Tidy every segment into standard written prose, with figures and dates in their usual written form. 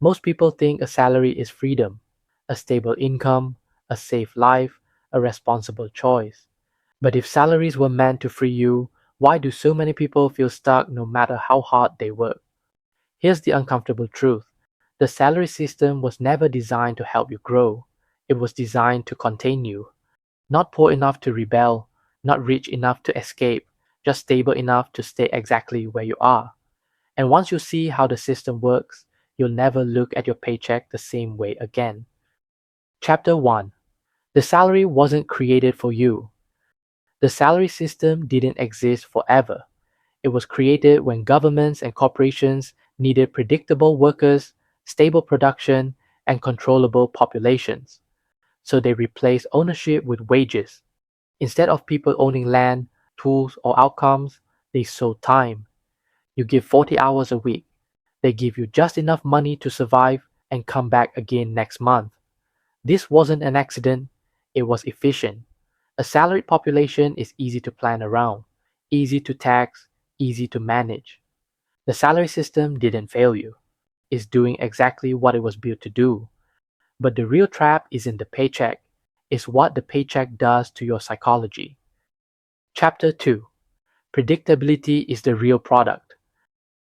Most people think a salary is freedom, a stable income, a safe life, a responsible choice. But if salaries were meant to free you, why do so many people feel stuck no matter how hard they work? Here's the uncomfortable truth. The salary system was never designed to help you grow. It was designed to contain you. Not poor enough to rebel, not rich enough to escape, just stable enough to stay exactly where you are. And once you see how the system works, you'll never look at your paycheck the same way again. Chapter 1. The salary wasn't created for you. The salary system didn't exist forever. It was created when governments and corporations needed predictable workers, stable production, and controllable populations. So they replaced ownership with wages. Instead of people owning land, tools, or outcomes, they sold time. You give 40 hours a week. They give you just enough money to survive and come back again next month. This wasn't an accident, it was efficient. A salaried population is easy to plan around, easy to tax, easy to manage. The salary system didn't fail you. It's doing exactly what it was built to do. But the real trap isn't the paycheck, it's what the paycheck does to your psychology. Chapter 2. Predictability is the real product.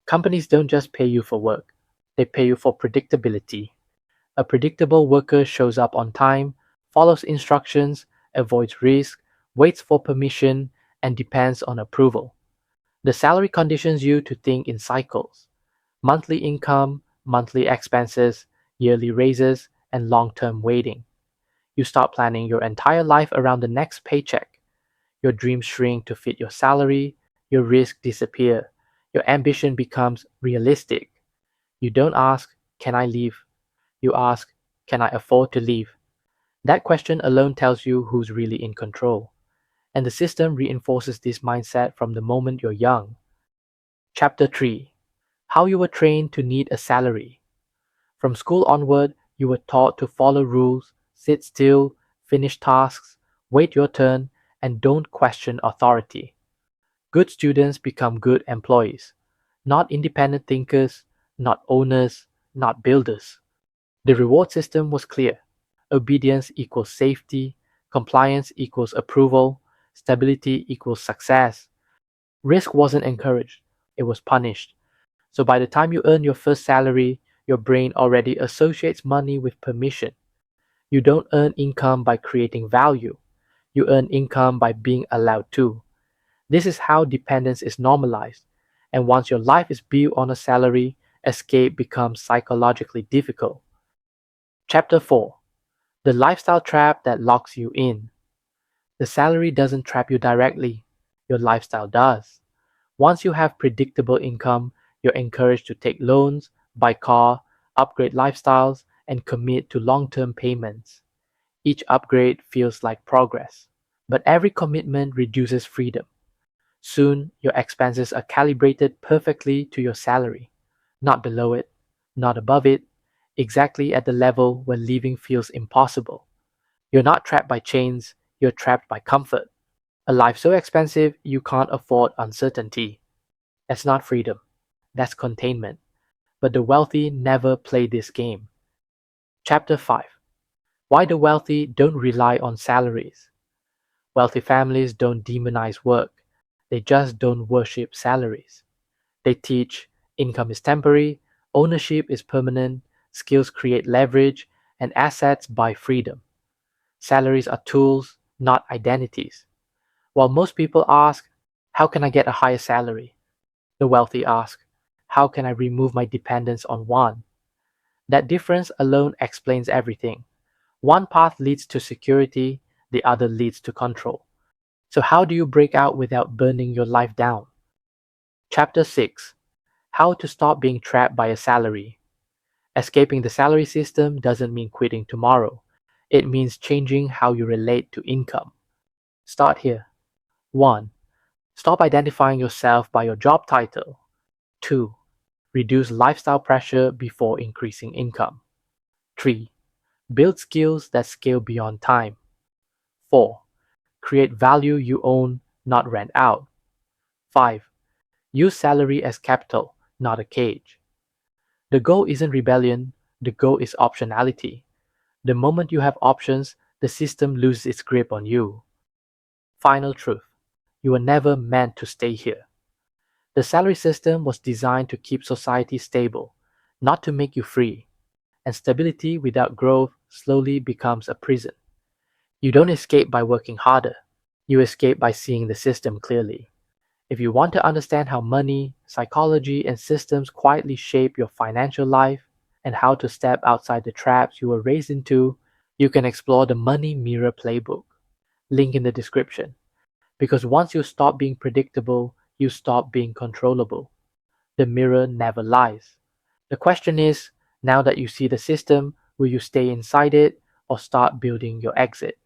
Companies don't just pay you for work, they pay you for predictability. A predictable worker shows up on time, follows instructions, avoids risk, waits for permission, and depends on approval. The salary conditions you to think in cycles: monthly income, monthly expenses, yearly raises, and long term waiting. You start planning your entire life around the next paycheck. Your dreams shrink to fit your salary, your risks disappear, your ambition becomes realistic. You don't ask, can I leave? You ask, can I afford to leave? That question alone tells you who's really in control. And the system reinforces this mindset from the moment you're young. Chapter 3. How you were trained to need a salary. From school onward, you were taught to follow rules, sit still, finish tasks, wait your turn, and don't question authority. Good students become good employees, not independent thinkers, not owners, not builders. The reward system was clear. Obedience equals safety, compliance equals approval, stability equals success. Risk wasn't encouraged, it was punished. So by the time you earn your first salary, your brain already associates money with permission. You don't earn income by creating value, you earn income by being allowed to. This is how dependence is normalized. And once your life is built on a salary, escape becomes psychologically difficult. Chapter 4. The lifestyle trap that locks you in. The salary doesn't trap you directly, your lifestyle does. Once you have predictable income, you're encouraged to take loans, buy car, upgrade lifestyles, and commit to long-term payments. Each upgrade feels like progress, but every commitment reduces freedom. Soon, your expenses are calibrated perfectly to your salary, not below it, not above it, exactly at the level where living feels impossible. You're not trapped by chains, you're trapped by comfort. A life so expensive you can't afford uncertainty. That's not freedom, that's containment. But the wealthy never play this game. Chapter 5. Why the wealthy don't rely on salaries. Wealthy families don't demonize work, they just don't worship salaries. They teach income is temporary, ownership is permanent, skills create leverage, and assets buy freedom. Salaries are tools, not identities. While most people ask, how can I get a higher salary? The wealthy ask, how can I remove my dependence on one? That difference alone explains everything. One path leads to security, the other leads to control. So, how do you break out without burning your life down? Chapter 6. How to stop being trapped by a salary. Escaping the salary system doesn't mean quitting tomorrow. It means changing how you relate to income. Start here. 1. Stop identifying yourself by your job title. 2. Reduce lifestyle pressure before increasing income. 3. Build skills that scale beyond time. 4. Create value you own, not rent out. 5. Use salary as capital, not a cage. The goal isn't rebellion, The goal is optionality. The moment you have options, the system loses its grip on you. Final truth. You were never meant to stay here. The salary system was designed to keep society stable, not to make you free. And stability without growth slowly becomes a prison. You don't escape by working harder. You escape by seeing the system clearly. If you want to understand how money, psychology, and systems quietly shape your financial life and how to step outside the traps you were raised into, you can explore the Money Mirror Playbook. Link in the description. Because once you stop being predictable, you stop being controllable. The mirror never lies. The question is, now that you see the system, will you stay inside it or start building your exit?